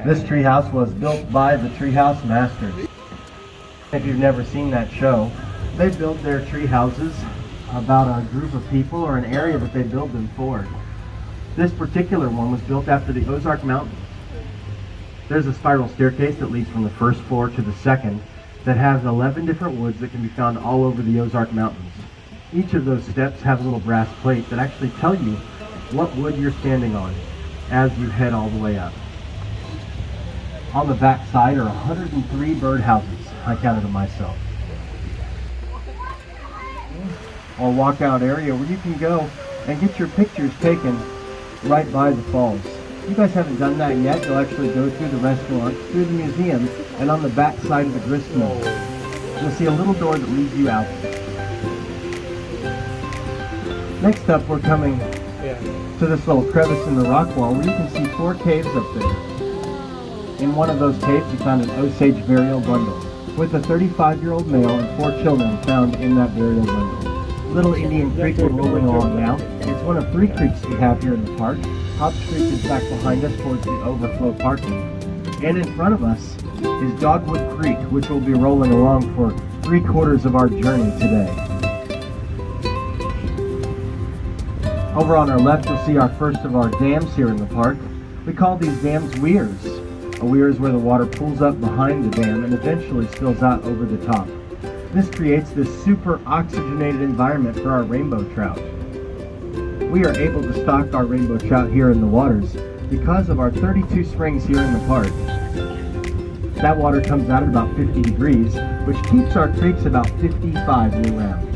This treehouse was built by the Treehouse Masters. If you've never seen that show, they build their tree houses about a group of people or an area that they build them for. This particular one was built after the Ozark Mountains. There's a spiral staircase that leads from the first floor to the second that has 11 different woods that can be found all over the Ozark Mountains. Each of those steps have a little brass plate that actually tell you what wood you're standing on as you head all the way up. On the back side are 103 birdhouses. I counted them myself. A walkout area where you can go and get your pictures taken right by the falls. If you guys haven't done that yet, you'll actually go through the restaurant, through the museum, and on the back side of the grist mill, you'll see a little door that leads you out. Next up, we're coming to this little crevice in the rock wall where you can see 4 caves up there. In one of those caves, we found an Osage burial bundle with a 35-year-old male and 4 children found in that burial bundle. Little Indian Creek we're rolling along now. It's one of 3 creeks we have here in the park. Hobbs Creek is back behind us towards the overflow parking. And in front of us is Dogwood Creek, which will be rolling along for 3/4 of our journey today. Over on our left, you'll see our first of our dams here in the park. We call these dams weirs. A weir is where the water pools up behind the dam and eventually spills out over the top. This creates this super oxygenated environment for our rainbow trout. We are able to stock our rainbow trout here in the waters because of our 32 springs here in the park. That water comes out at about 50 degrees, which keeps our creeks about 55 year-round.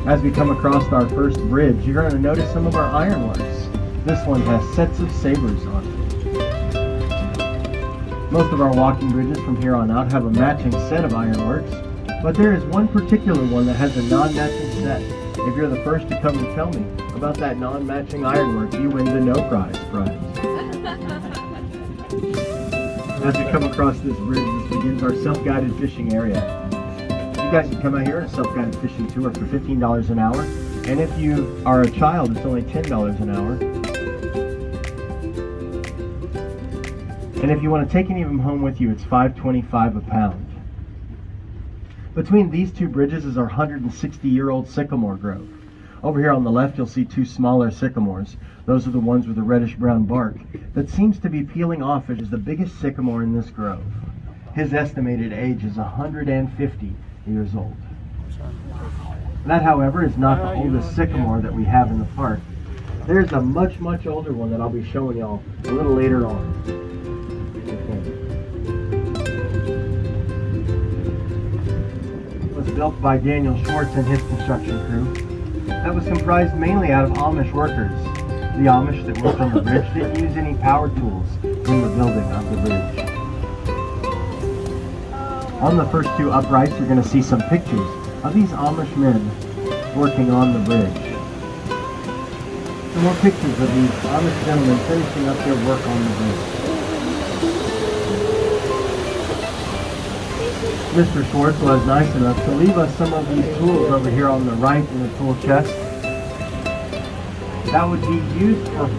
As we come across our first bridge, you're going to notice some of our ironworks. This one has sets of sabers on it. Most of our walking bridges from here on out have a matching set of ironworks, but there is one particular one that has a non-matching set. If you're the first to come and tell me about that non-matching ironwork, you win the no prize. As we come across this bridge, this begins our self-guided fishing area. You guys can come out here on a self-guided fishing tour for $15 an hour, and if you are a child, it's only $10 an hour. And if you want to take any of them home with you, it's $5.25 a pound. Between these 2 bridges is our 160-year-old Sycamore Grove. Over here on the left, you'll see 2 smaller sycamores. Those are the ones with the reddish-brown bark that seems to be peeling off. It is the biggest sycamore in this grove. His estimated age is 150 years old. That, however, is not the oldest sycamore that we have in the park. There's a much, much older one that I'll be showing y'all a little later on. It was built by Daniel Schwartz and his construction crew. That was comprised mainly out of Amish workers. The Amish that worked on the bridge didn't use any power tools in the building of the bridge. On the first 2 uprights, you're going to see some pictures of these Amish men working on the bridge. Some more pictures of these Amish gentlemen finishing up their work on the bridge. Mr. Schwartz was nice enough to leave us some of these tools over here on the right in the tool chest. That would be used for...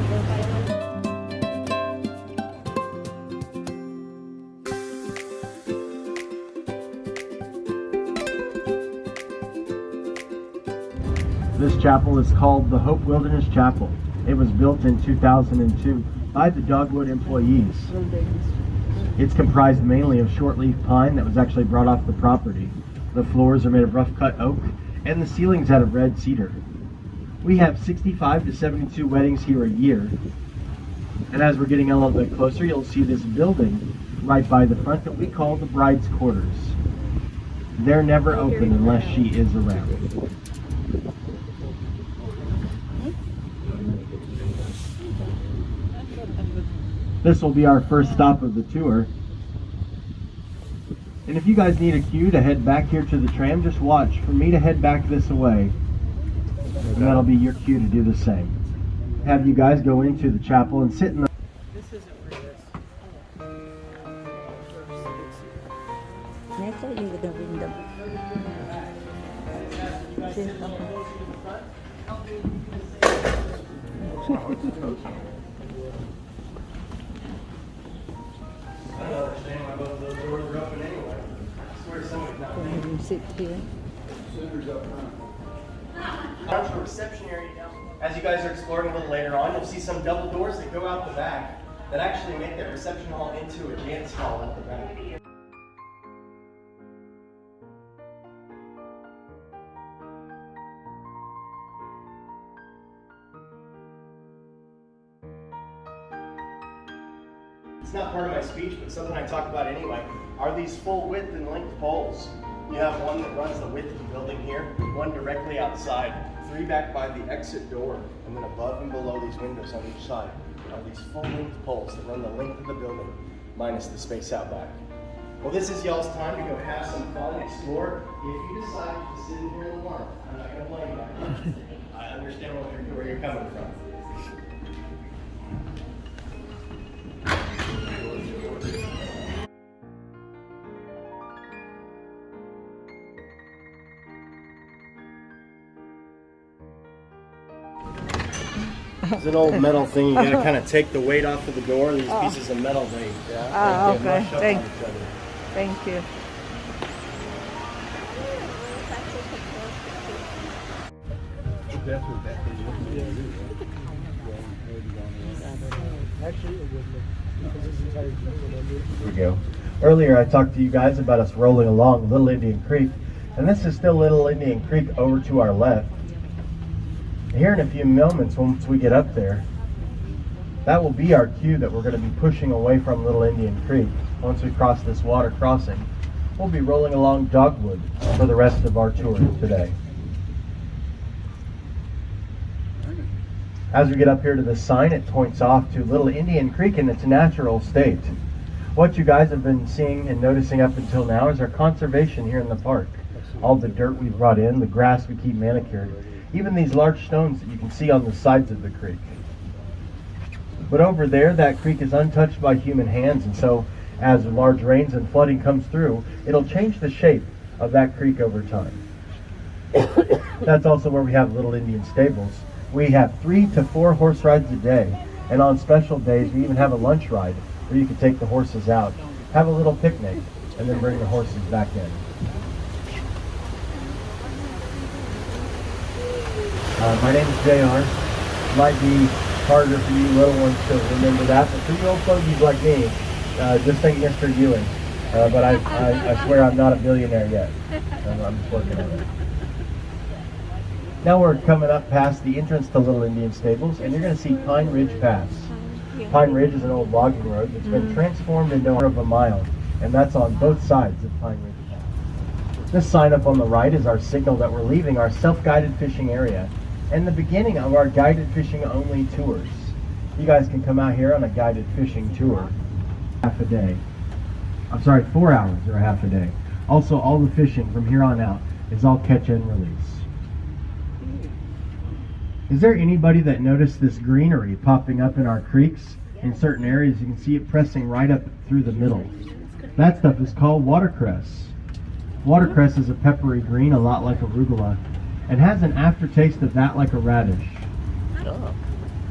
This chapel is called the Hope Wilderness Chapel. It was built in 2002 by the Dogwood employees. It's comprised mainly of shortleaf pine that was actually brought off the property. The floors are made of rough cut oak, and the ceiling's out of red cedar. We have 65 to 72 weddings here a year. And as we're getting a little bit closer, you'll see this building right by the front that we call the bride's quarters. They're never open unless she is around. This will be our first stop of the tour. And if you guys need a cue to head back here to the tram, just watch for me to head back this way. And that'll be your cue to do the same. Have you guys go into the chapel and sit in the... This isn't for this. Next, I leave the window. sit here. Down to the reception area now. As you guys are exploring a little later on, you'll see some double doors that go out the back that actually make that reception hall into a dance hall at the back. It's not part of my speech, but something I talk about anyway, are these full width and length poles. You have one that runs the width of the building here, one directly outside, 3 back by the exit door, and then above and below these windows on each side are these full length poles that run the length of the building, minus the space out back. Well, this is y'all's time to go have some fun, explore. If you decide to sit in here in the warmth, I'm not going to blame you. I understand where you're coming from. It's an old metal thing. You gotta kind of take the weight off of the door. These pieces of metal, okay. Thank you. Here we go. Earlier I talked to you guys about us rolling along Little Indian Creek, and this is still Little Indian Creek over to our left. Here in a few moments, once we get up there, that will be our cue that we're going to be pushing away from Little Indian Creek. Once we cross this water crossing, we'll be rolling along Dogwood for the rest of our tour today. As we get up here to the sign, it points off to Little Indian Creek in its natural state. What you guys have been seeing and noticing up until now is our conservation here in the park. All the dirt we've brought in, the grass we keep manicured, even these large stones that you can see on the sides of the creek. But over there, that creek is untouched by human hands, and so as large rains and flooding comes through, it'll change the shape of that creek over time. That's also where we have Little Indian Stables. We have 3 to 4 horse rides a day, and on special days we even have a lunch ride where you can take the horses out, have a little picnic, and then bring the horses back in. My name is JR. Might be harder for you little ones to remember that, but for you old fogies like me, just think Mr. Ewing. But I swear I'm not a billionaire yet. I'm just working on it. Now we're coming up past the entrance to Little Indian Stables, and you're going to see Pine Ridge Pass. Pine Ridge is an old logging road that's been transformed into over a mile, and that's on both sides of Pine Ridge Pass. This sign up on the right is our signal that we're leaving our self-guided fishing area and the beginning of our guided fishing only tours. You guys can come out here on a guided fishing tour half a day. I'm sorry, 4 hours or half a day. Also, all the fishing from here on out is all catch and release. Is there anybody that noticed this greenery popping up in our creeks? In certain areas, you can see it pressing right up through the middle. That stuff is called watercress. Watercress is a peppery green, a lot like arugula, and has an aftertaste of that like a radish.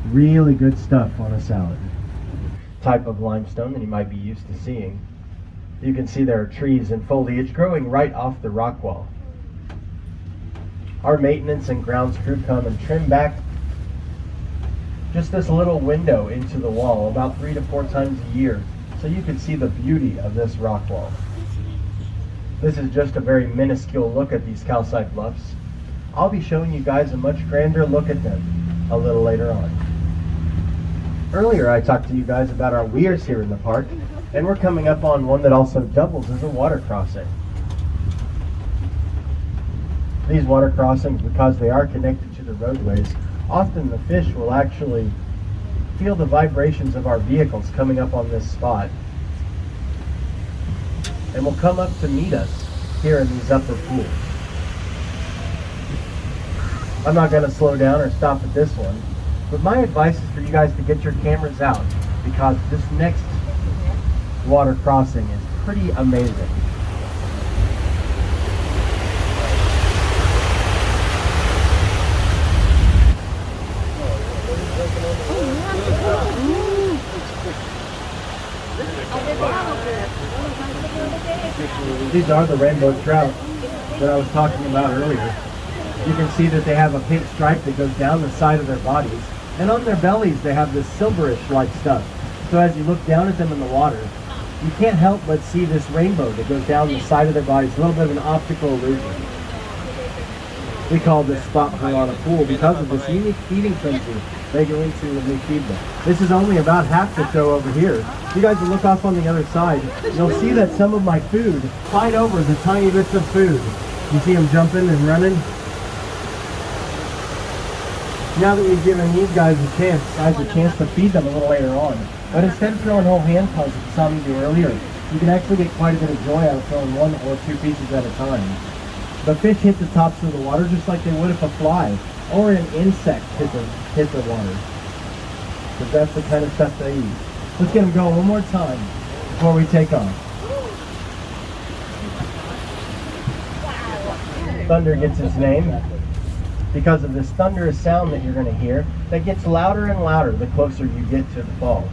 Really good stuff on a salad. Type of limestone that you might be used to seeing. You can see there are trees and foliage growing right off the rock wall. Our maintenance and grounds crew come and trim back just this little window into the wall about 3 to 4 times a year so you can see the beauty of this rock wall. This is just a very minuscule look at these Calcite Bluffs. I'll be showing you guys a much grander look at them a little later on. Earlier I talked to you guys about our weirs here in the park, and we're coming up on one that also doubles as a water crossing. These water crossings, because they are connected to the roadways, often the fish will actually feel the vibrations of our vehicles coming up on this spot and will come up to meet us here in these upper pools. I'm not going to slow down or stop at this one, but my advice is for you guys to get your cameras out because this next water crossing is pretty amazing. These are the rainbow trout. that I was talking about earlier. You can see that they have a pink stripe that goes down the side of their bodies. And on their bellies, they have this silverish-like stuff. So as you look down at them in the water, you can't help but see this rainbow that goes down the side of their bodies. A little bit of an optical illusion. We call this spot piranha pool because of this unique feeding frenzy they go into when we feed them. This is only about half the show over here. If you guys will look off on the other side, you'll see that some of my food fight over the tiny bits of food. You see them jumping and running? Now that we've given these guys a chance to feed them a little later on. But instead of throwing whole handfuls that you saw me do earlier, you can actually get quite a bit of joy out of throwing 1 or 2 pieces at a time. The fish hit the tops of the water just like they would if a fly or an insect hit the water. Because that's the kind of stuff they eat. Let's get them going one more time before we take off. Thunder gets its name because of this thunderous sound that you're going to hear that gets louder and louder the closer you get to the falls.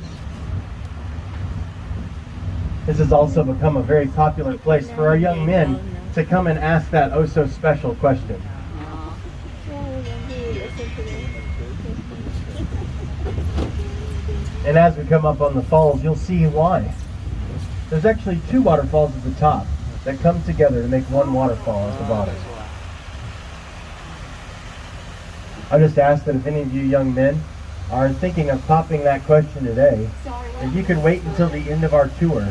This has also become a very popular place for our young men to come and ask that oh so special question. And as we come up on the falls, you'll see why. There's actually 2 waterfalls at the top that come together to make one waterfall at the bottom. I just asked that if any of you young men are thinking of popping that question today, if you could wait until the end of our tour,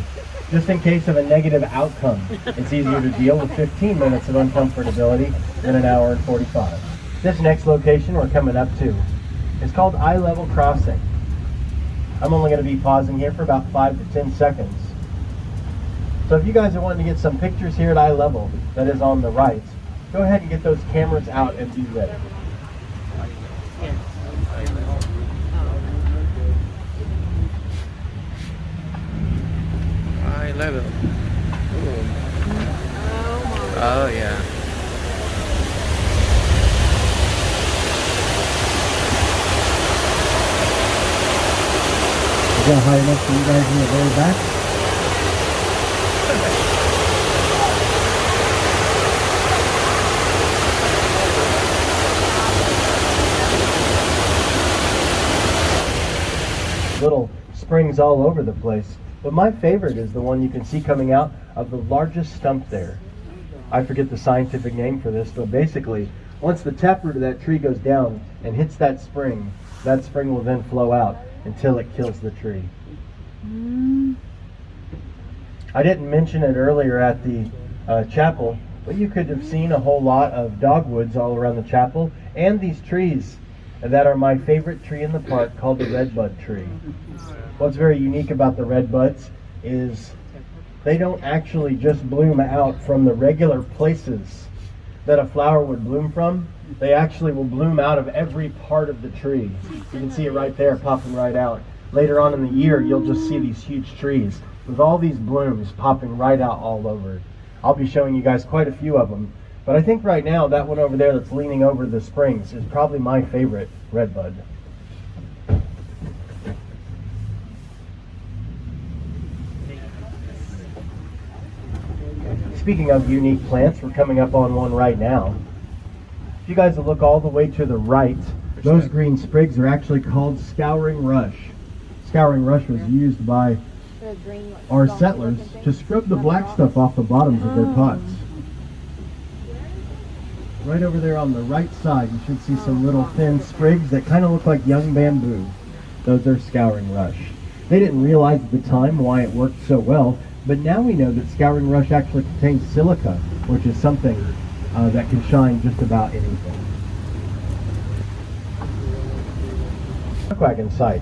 just in case of a negative outcome. It's easier to deal with 15 minutes of uncomfortability than an hour and 45. This next location we're coming up to is called Eye Level Crossing. I'm only going to be pausing here for about 5 to 10 seconds. So if you guys are wanting to get some pictures here at eye level, that is on the right, go ahead and get those cameras out and be ready. Eye level. Oh yeah. Is that high enough for you guys in the very back? Little springs all over the place, but my favorite is the one you can see coming out of the largest stump there. I forget the scientific name for this, but basically once the taproot of that tree goes down and hits that spring will then flow out until it kills the tree. I didn't mention it earlier at the chapel, but you could have seen a whole lot of dogwoods all around the chapel and these trees that are my favorite tree in the park called the Redbud Tree. What's very unique about the redbuds is they don't actually just bloom out from the regular places that a flower would bloom from. They actually will bloom out of every part of the tree. You can see it right there popping right out. Later on in the year, you'll just see these huge trees with all these blooms popping right out all over. I'll be showing you guys quite a few of them. But I think right now that one over there that's leaning over the springs is probably my favorite redbud. Speaking of unique plants, we're coming up on one right now. If you guys will look all the way to the right, those green sprigs are actually called Scouring Rush. Scouring Rush was used by our settlers to scrub the black stuff off the bottoms of their pots. Right over there on the right side, you should see some little thin sprigs that kind of look like young bamboo. Those are Scouring Rush. They didn't realize at the time why it worked so well, but now we know that Scouring Rush actually contains silica, which is something that can shine just about anything. Chuck Wagon site.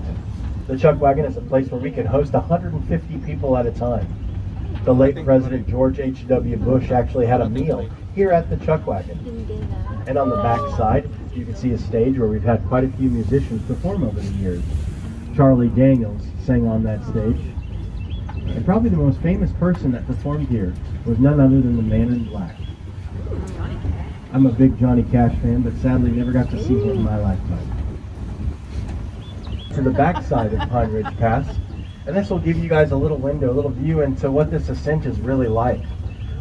The Chuck Wagon is a place where we can host 150 people at a time. The late President George H.W. Bush actually had a meal here at the Chuck Wagon. And on the back side, you can see a stage where we've had quite a few musicians perform over the years. Charlie Daniels sang on that stage. And probably the most famous person that performed here was none other than the Man in Black. I'm a big Johnny Cash fan, but sadly never got to see him in my lifetime. To the back side of Pine Ridge Pass, and this will give you guys a little window, a little view into what this ascent is really like.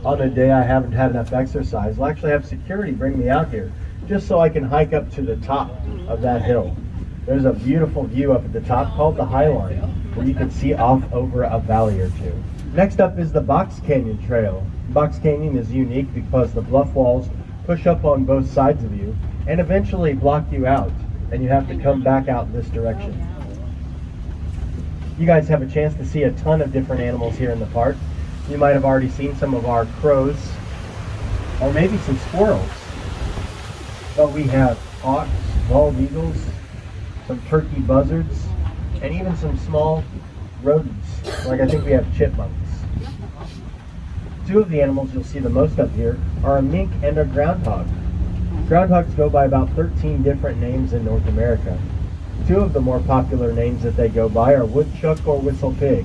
on a day I haven't had enough exercise, I'll actually have security bring me out here just so I can hike up to the top of that hill. There's a beautiful view up at the top called the High Line, where you can see off over a valley or two. Next up is the Box Canyon Trail. Box Canyon is unique because the bluff walls push up on both sides of you and eventually block you out, and you have to come back out in this direction. You guys have a chance to see a ton of different animals here in the park. You might have already seen some of our crows, or maybe some squirrels. But we have hawks, bald eagles, some turkey buzzards, and even some small rodents, like I think we have chipmunks. Two of the animals you'll see the most up here are a mink and a groundhog. Groundhogs go by about 13 different names in North America. Two of the more popular names that they go by are woodchuck or whistle pig.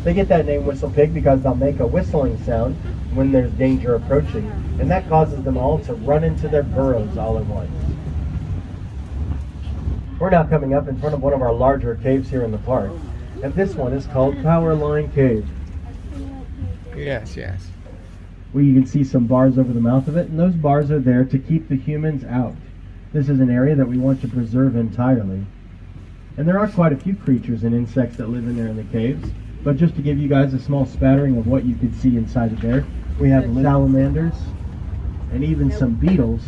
They get that name whistle pig because they'll make a whistling sound when there's danger approaching, and that causes them all to run into their burrows all at once. We're now coming up in front of one of our larger caves here in the park, and this one is called Power Line Cave. Yes. Where you can see some bars over the mouth of it, and those bars are there to keep the humans out. This is an area that we want to preserve entirely. And there are quite a few creatures and insects that live in there in the caves, but just to give you guys a small spattering of what you could see inside of there, we have salamanders and even some beetles.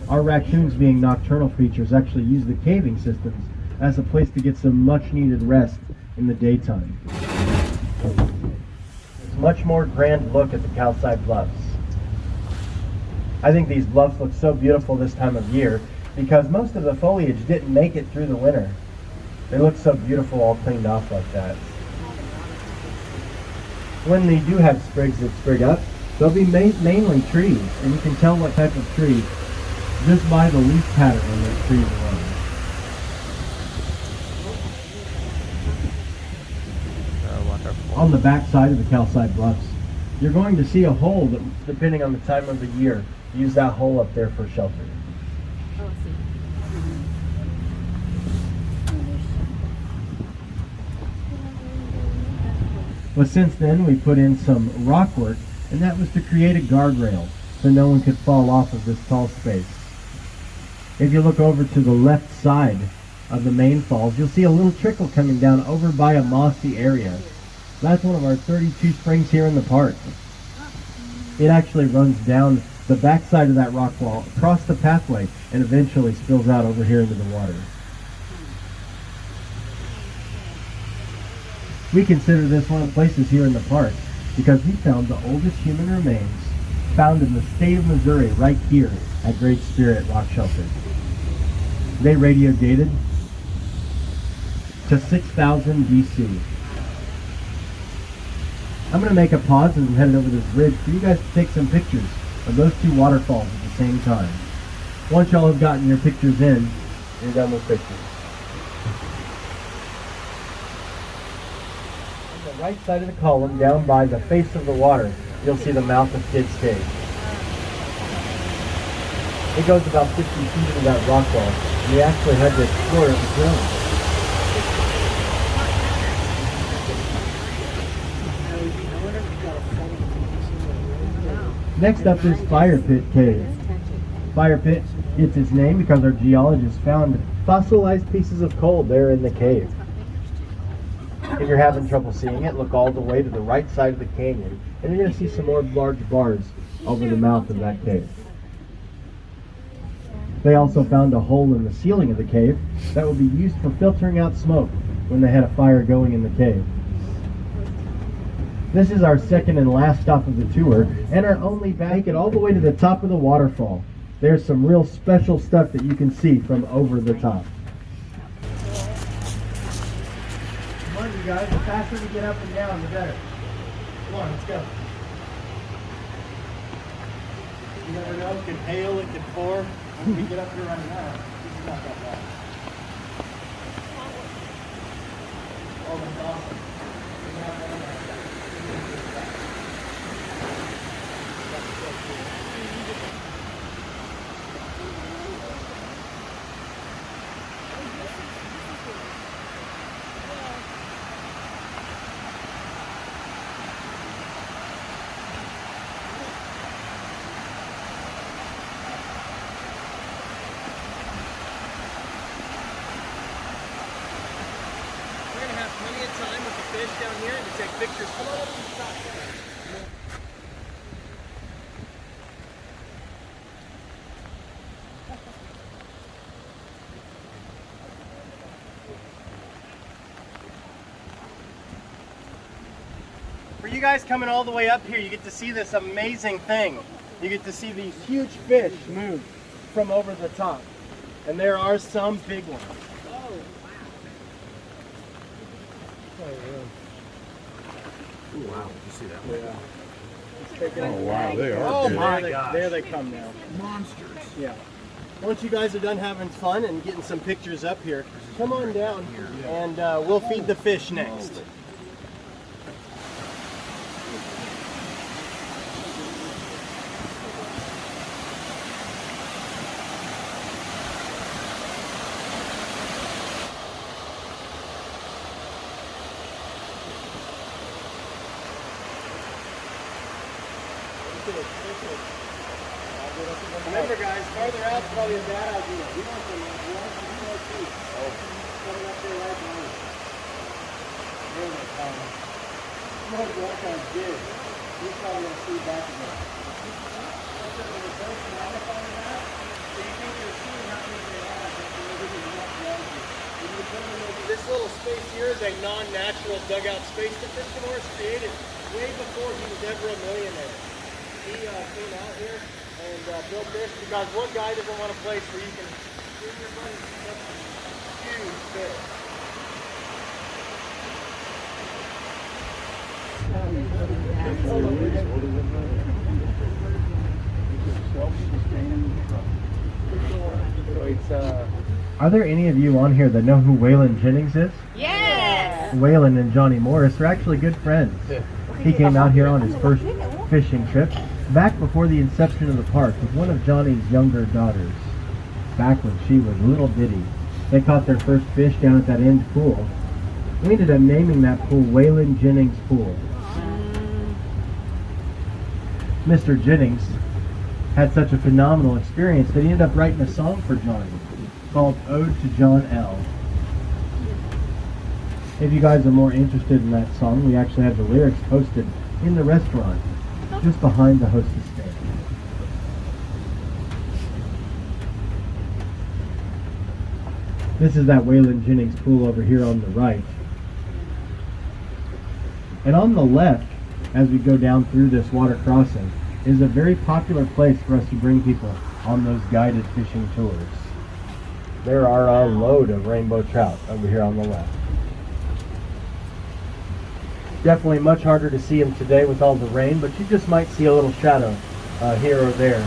Our raccoons, being nocturnal creatures, actually use the caving systems as a place to get some much needed rest in the daytime. It's a much more grand look at the Calcite Bluffs. I think these bluffs look so beautiful this time of year because most of the foliage didn't make it through the winter. They look so beautiful all cleaned off like that. When they do have sprigs that sprig up, they'll be mainly trees, and you can tell what type of tree just by the leaf pattern on those trees alone. On the back side of the Calcite Bluffs, you're going to see a hole that, depending on the time of the year, use that hole up there for shelter. But since then, we put in some rock work, and that was to create a guardrail so no one could fall off of this tall space. If you look over to the left side of the main falls, you'll see a little trickle coming down over by a mossy area. That's one of our 32 springs here in the park. It actually runs down the back side of that rock wall, across the pathway, and eventually spills out over here into the water. We consider this one of the places here in the park because we found the oldest human remains found in the state of Missouri right here at Great Spirit Rock Shelter. They radio dated to 6000 BC. I'm going to make a pause as I'm headed over this ridge for you guys to take some pictures of those two waterfalls at the same time. Once y'all have gotten your pictures in, you're done with pictures. On the right side of the column, down by the face of the water, you'll see the mouth of Kidd's Cave. It goes about 50 feet into that rock wall, and we actually had to explore it with drones. Next up is Fire Pit Cave. Fire Pit gets its name because our geologists found fossilized pieces of coal there in the cave. If you're having trouble seeing it, look all the way to the right side of the canyon, and you're going to see some more large bars over the mouth of that cave. They also found a hole in the ceiling of the cave that will be used for filtering out smoke when they had a fire going in the cave. This is our second and last stop of the tour, and our only make it all the way to the top of the waterfall. There's some real special stuff that you can see from over the top. Come on, you guys. The faster we get up and down, the better. Come on, let's go. You never know, it can hail, it can pour. When we get up here right now, this is not that bad. Oh, that's awesome. fish down here and to take pictures. Come on up to the top there. For you guys coming all the way up here, you get to see this amazing thing. You get to see these huge fish move from over the top. And there are some big ones. Oh, wow. Did you see that one? Yeah. Oh, wow. They are. Oh, big. my gosh. There they come now. Monsters. Yeah. Once you guys are done having fun and getting some pictures up here, come on down and we'll feed the fish next. Remember guys, farther out is probably a bad idea. We want them like 1 to 2 more feet. Coming up there right now. There they come. More black on big. He's probably going to see back again. This little space here is a non-natural dugout space that Mr. Morris created way before he was ever a millionaire. He came out here and built this because one guy doesn't want a place where you can bring your money to catch huge fish. Are there any of you on here that know who Wayland Jennings is? Yes! Wayland and Johnny Morris are actually good friends. He came out here on his first fishing trip back before the inception of the park with one of Johnny's younger daughters. Back when she was little bitty, they caught their first fish down at that end pool. We ended up naming that pool Wayland Jennings Pool. Mr. Jennings had such a phenomenal experience that he ended up writing a song for Johnny called Ode to John L. If you guys are more interested in that song, we actually have the lyrics posted in the restaurant just behind the hostess stand. This is that Wayland Jennings pool over here on the right. And on the left, as we go down through this water crossing, is a very popular place for us to bring people on those guided fishing tours. There are a load of rainbow trout over here on the left. Definitely much harder to see them today with all the rain, but you just might see a little shadow here or there.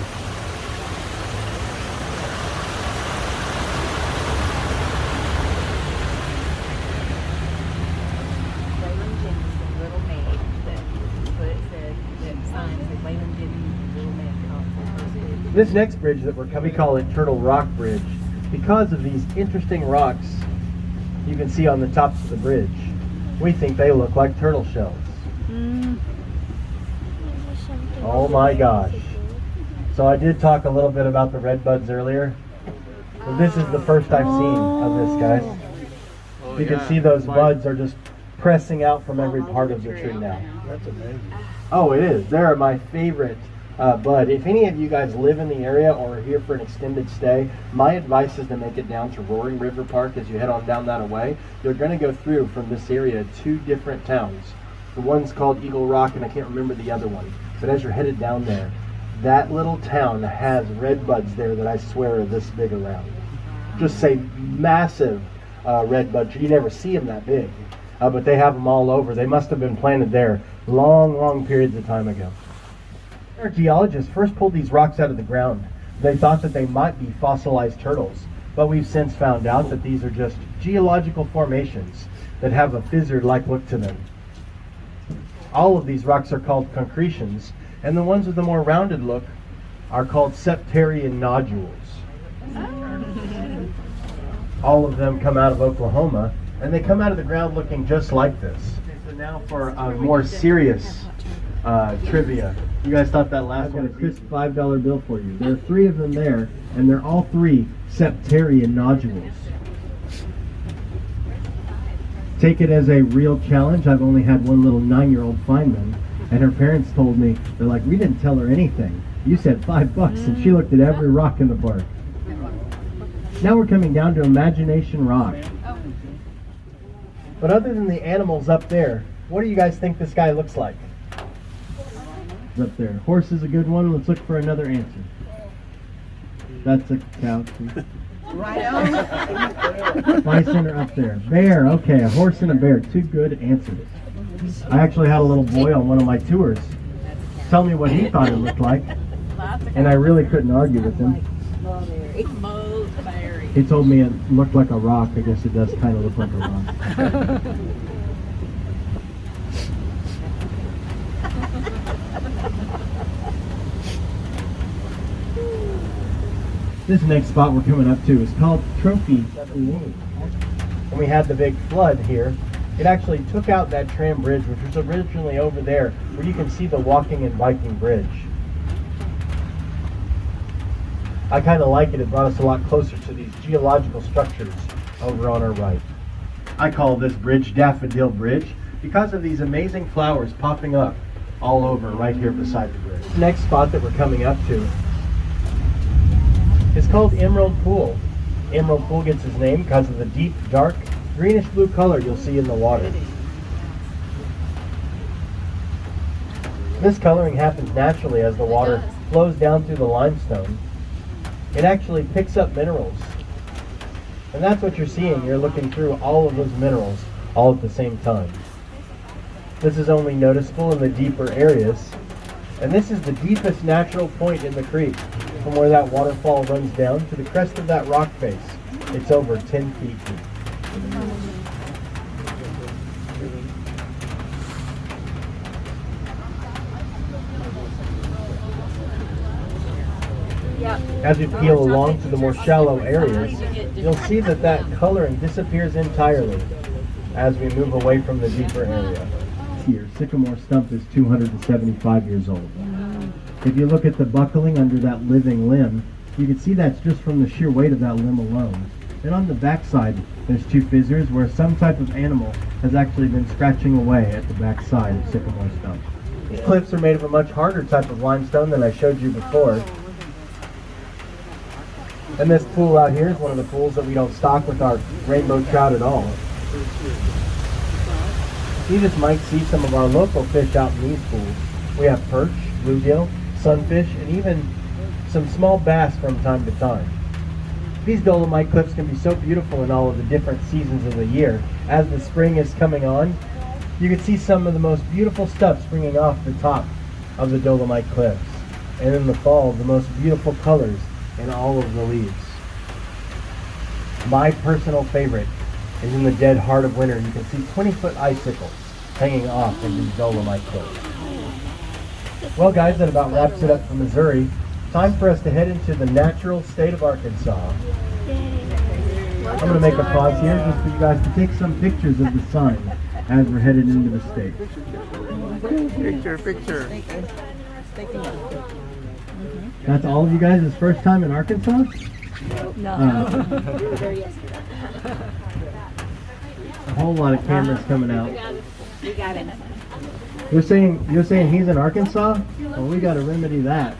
This next bridge that we call it Turtle Rock Bridge because of these interesting rocks you can see on the tops of the bridge. We think they look like turtle shells. Oh my gosh. So I did talk a little bit about the redbuds earlier. So this is the first I've seen of this, guys. You can see those buds are just pressing out from every part of the tree now. That's amazing. Oh, it is. They're my favorite bud. If any of you guys live in the area or are here for an extended stay, my advice is to make it down to Roaring River Park as you head on down that way. You're going to go through from this area 2 different towns. The one's called Eagle Rock and I can't remember the other one. But as you're headed down there, that little town has redbuds there that I swear are this big around. Just say massive redbud tree. You never see them that big. But they have them all over. They must have been planted there long periods of time ago. Our geologists first pulled these rocks out of the ground. They thought that they might be fossilized turtles, but we've since found out that these are just geological formations that have a fissure-like look to them. All of these rocks are called concretions, and the ones with the more rounded look are called septarian nodules. All of them come out of Oklahoma, and they come out of the ground looking just like this. Okay, so now for a more serious trivia. You guys thought that last one? I've got a crisp $5 bill for you. There are 3 of them there, and they're all 3 septarian nodules. take it as a real challenge. I've only had one little 9-year-old find them, and her parents told me, they're like, we didn't tell her anything. You said $5, and she looked at every rock in the park. Now we're coming down to Imagination Rock. But other than the animals up there, what do you guys think this guy looks like? Up there. Horse is a good one. Let's look for another answer. That's a cow. Right on. Bison are up there. Bear. Okay, a horse and a bear. Two good answers. I actually had a little boy on one of my tours tell me what he thought it looked like, and I really couldn't argue with him. He told me it looked like a rock. I guess it does kind of look like a rock. This next spot we're coming up to is called Trophy. When we had the big flood here, it actually took out that Tram bridge, which was originally over there, where you can see the walking and biking bridge. I kind of like it. It brought us a lot closer to these geological structures over on our right. I call this bridge Daffodil Bridge because of these amazing flowers popping up all over right here beside the bridge. The next spot that we're coming up to is called Emerald Pool. Emerald Pool gets its name because of the deep, dark, greenish blue color you'll see in the water. This coloring happens naturally as the water flows down through the limestone. It actually picks up minerals. And that's what you're seeing. You're looking through all of those minerals all at the same time. This is only noticeable in the deeper areas. And this is the deepest natural point in the creek, from where that waterfall runs down to the crest of that rock face. It's over 10 feet deep. As we peel along to the more shallow areas, you'll see that that coloring disappears entirely as we move away from the deeper area. Here, Sycamore Stump is 275 years old. If you look at the buckling under that living limb, you can see that's just from the sheer weight of that limb alone. And on the backside, there's two fissures where some type of animal has actually been scratching away at the backside of Sycamore Stump. These cliffs are made of a much harder type of limestone than I showed you before. And this pool out here is one of the pools that we don't stock with our rainbow trout at all. You just might see some of our local fish out in these pools. We have perch, bluegill, sunfish, and even some small bass from time to time. These dolomite cliffs can be so beautiful in all of the different seasons of the year. As the spring is coming on, you can see some of the most beautiful stuff springing off the top of the dolomite cliffs. And in the fall, the most beautiful colors in all of the leaves. My personal favorite is in the dead heart of winter. You can see 20-foot icicles hanging off of these dolomite cliffs. Well guys, that about wraps it up for Missouri. Time for us to head into the natural state of Arkansas. I'm going to make a pause here just for you guys to take some pictures of the sign as we're headed into the state. Picture. That's all of you guys' first time in Arkansas? No. A whole lot of cameras coming out. We got it. You're saying he's in Arkansas? Well, we got to remedy that.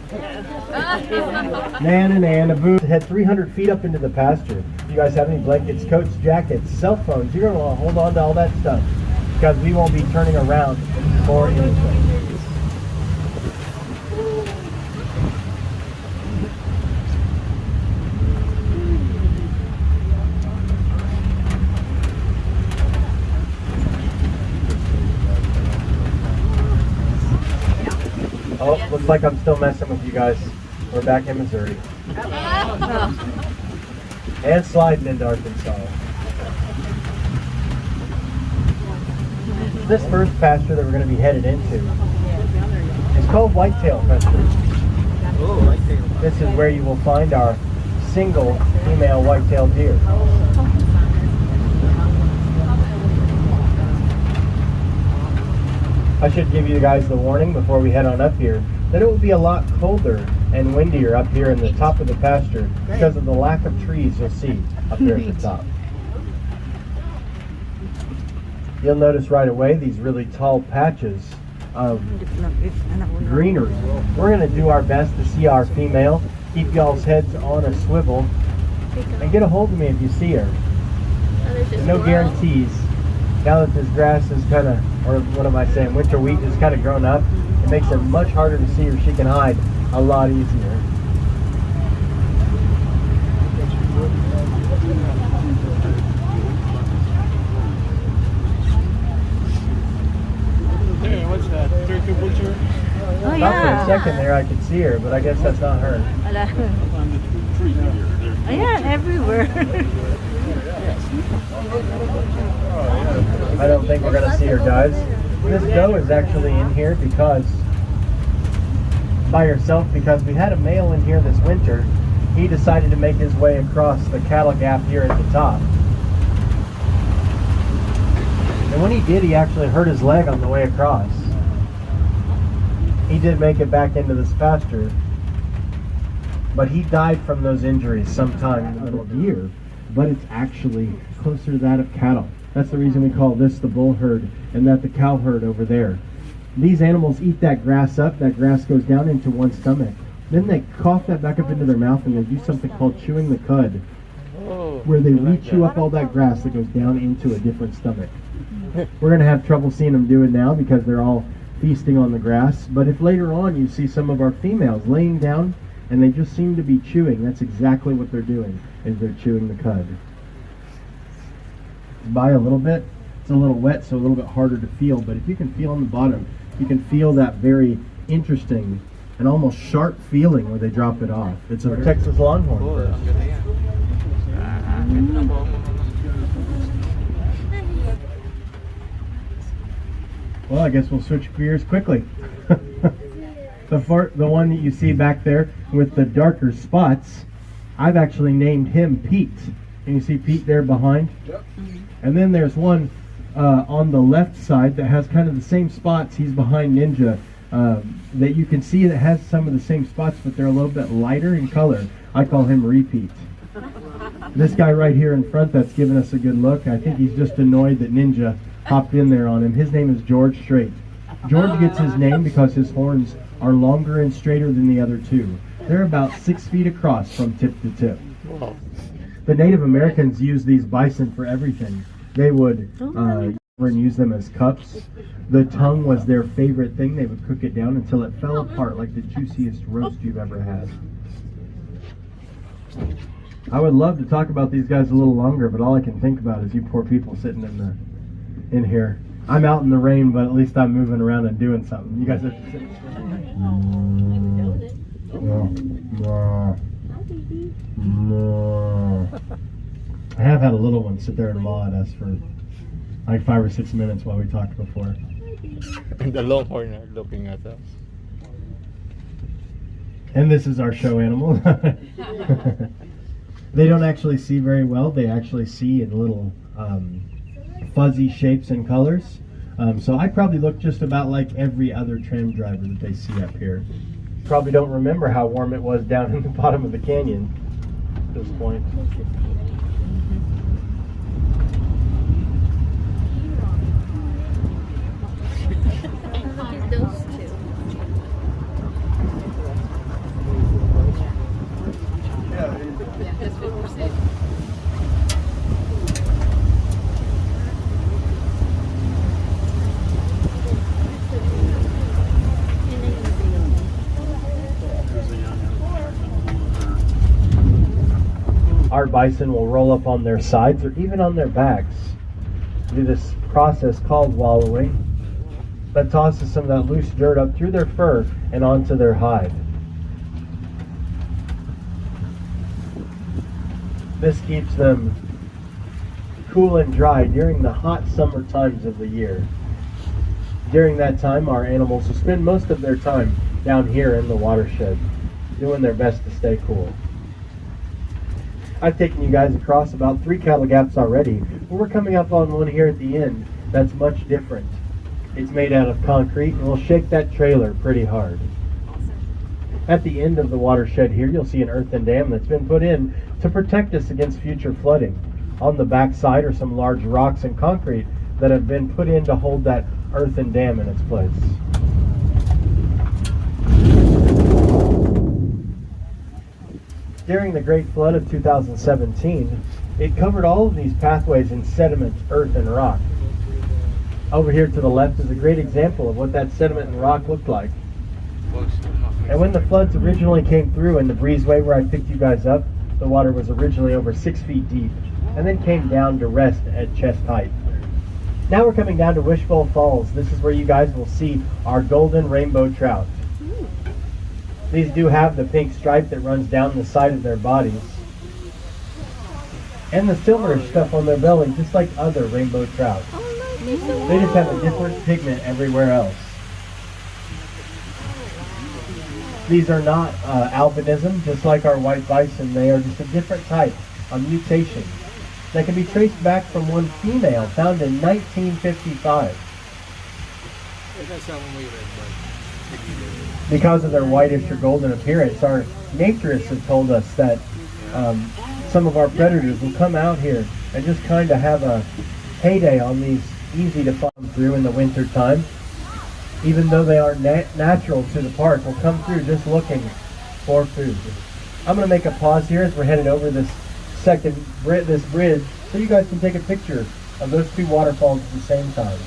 Nana, boo. Head 300 feet up into the pasture. If you guys have any blankets, coats, jackets, cell phones, you're going to want to hold on to all that stuff because we won't be turning around for anything. Oh, looks like I'm still messing with you guys. We're back in Missouri. And sliding into Arkansas. This first pasture that we're going to be headed into is called Whitetail Pressure. This is where you will find our single female whitetail deer. I should give you guys the warning before we head on up here that it will be a lot colder and windier up here in the top of the pasture because of the lack of trees you'll see up here at the top. you'll notice right away these really tall patches of greenery. We're going to do our best to see our female. Keep y'all's heads on a swivel and get a hold of me if you see her. No guarantees. Now that this grass is kind of, or what am I saying, winter wheat is kind of grown up, it makes it much harder to see her. She can hide a lot easier. Hey, what's that? Turkey butcher? Oh, Thought yeah. for a second there I could see her, but I guess that's not her. On the tree here. Oh, yeah, everywhere. I don't think we're going to see her, guys. This doe is actually in here because, by herself, because we had a male in here this winter. He decided to make his way across the cattle gap here at the top. And when he did, he actually hurt his leg on the way across. He did make it back into this pasture, but he died from those injuries sometime in the middle of the year. But it's actually closer to that of cattle. That's the reason we call this the bull herd and that the cow herd over there. These animals eat that grass up. That grass goes down into one stomach. Then they cough that back up into their mouth and they do something called chewing the cud, where they re-chew up all that grass that goes down into a different stomach. We're going to have trouble seeing them do it now because they're all feasting on the grass. But if later on you see some of our females laying down and they just seem to be chewing, that's exactly what they're doing, is they're chewing the cud. By a little bit, it's a little wet, so a little bit harder to feel, but if you can feel on the bottom, you can feel that very interesting and almost sharp feeling where they drop it off. It's a Texas Longhorn first. Well, I guess we'll switch gears quickly. The one that you see back there with the darker spots, I've actually named him Pete. Can you see Pete there behind? Yep. And then there's one on the left side that has kind of the same spots. He's behind Ninja. That you can see that has some of the same spots, but they're a little bit lighter in color. I call him Repeat. This guy right here in front that's giving us a good look, I think he's just annoyed that Ninja hopped in there on him. His name is George Strait. George gets his name because his horns are longer and straighter than the other two. They're about 6 feet across from tip to tip. The Native Americans used these bison for everything. They would use them as cups. The tongue was their favorite thing. They would cook it down until it fell apart like the juiciest roast you've ever had. I would love to talk about these guys a little longer, but all I can think about is you poor people sitting in here. I'm out in the rain, but at least I'm moving around and doing something. You guys have to sit. I have had a little one sit there and maw at us for like 5 or 6 minutes while we talked before. And the Longhorn are looking at us. And this is our show animal. They don't actually see very well. They actually see in little fuzzy shapes and colors. So I probably look just about like every other tram driver that they see up here. Probably don't remember how warm it was down in the bottom of the canyon at this point. Look at those two. Yeah, that's what we're saying. Our bison will roll up on their sides or even on their backs. Do this process called wallowing that tosses some of that loose dirt up through their fur and onto their hide. This keeps them cool and dry during the hot summer times of the year. During that time, our animals will spend most of their time down here in the watershed, doing their best to stay cool. I've taken you guys across about 3 cattle gaps already, but we're coming up on one here at the end that's much different. It's made out of concrete and will shake that trailer pretty hard. At the end of the watershed here, you'll see an earthen dam that's been put in to protect us against future flooding. On the back side are some large rocks and concrete that have been put in to hold that earthen dam in its place. During the Great Flood of 2017, it covered all of these pathways in sediment, earth, and rock. Over here to the left is a great example of what that sediment and rock looked like. And when the floods originally came through in the breezeway where I picked you guys up, the water was originally over 6 feet deep and then came down to rest at chest height. Now we're coming down to Wishful Falls. This is where you guys will see our golden rainbow trout. These do have the pink stripe that runs down the side of their bodies and the silver stuff on their belly, just like other rainbow trout. They just have a different pigment everywhere else. These are not albinism, just like our white bison. They are just a different type, a mutation, that can be traced back from one female found in 1955. Because of their whitish or golden appearance, our naturists have told us that some of our predators will come out here and just kind of have a heyday on these easy to farm through in the winter time. Even though they aren't natural to the park, will come through just looking for food. I'm going to make a pause here as we're headed over this bridge so you guys can take a picture of those two waterfalls at the same time.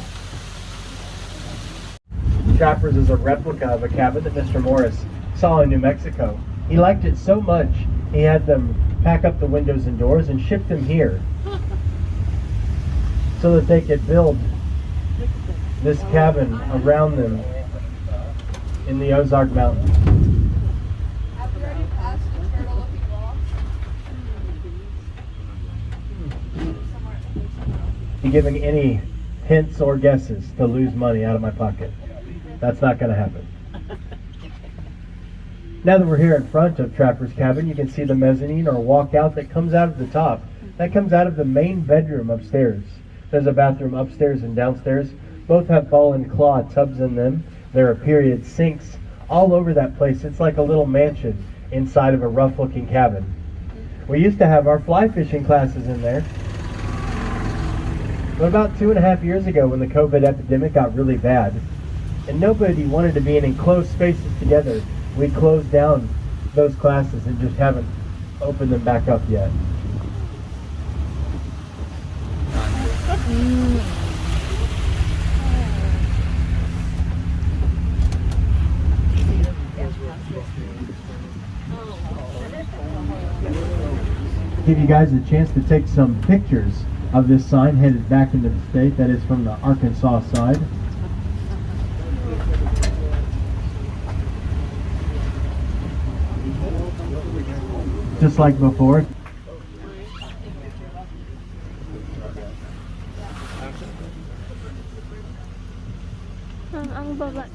Trappers is a replica of a cabin that Mr. Morris saw in New Mexico. He liked it so much, he had them pack up the windows and doors and ship them here so that they could build this cabin around them in the Ozark Mountains. You giving any hints or guesses to lose money out of my pocket? That's not going to happen. Now that we're here in front of Trapper's cabin, you can see the mezzanine or walkout that comes out of the top. That comes out of the main bedroom upstairs. There's a bathroom upstairs and downstairs. Both have ball and claw tubs in them. There are period sinks all over that place. It's like a little mansion inside of a rough-looking cabin. We used to have our fly fishing classes in there. But about 2.5 years ago, when the COVID epidemic got really bad, and nobody wanted to be in enclosed spaces together, we closed down those classes and just haven't opened them back up yet. Give you guys a chance to take some pictures of this sign headed back into the state. That is from the Arkansas side. Just like before. Ang baba.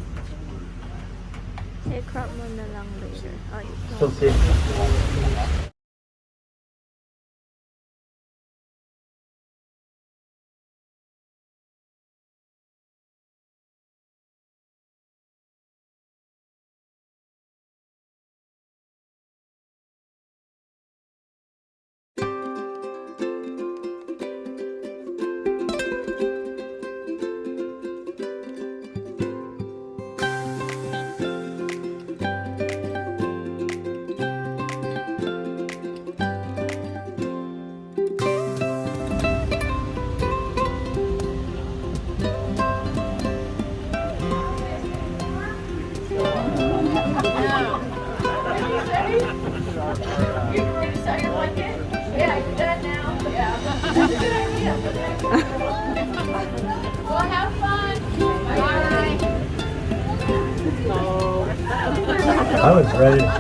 I-crop mo na lang later. Oh, Still see.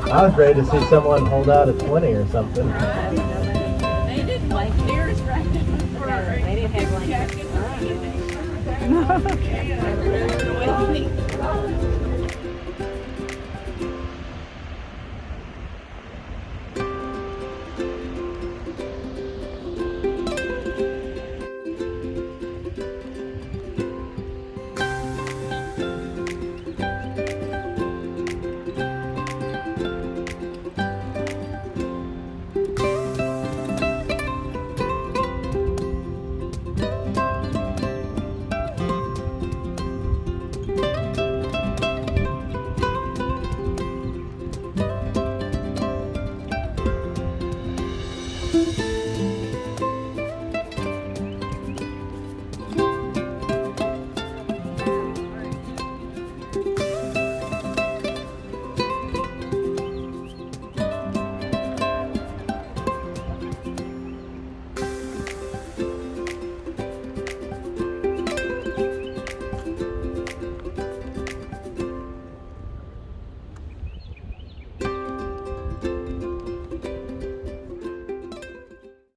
I was ready to see someone hold out a 20 or something. They didn't like theirs, right? They didn't have like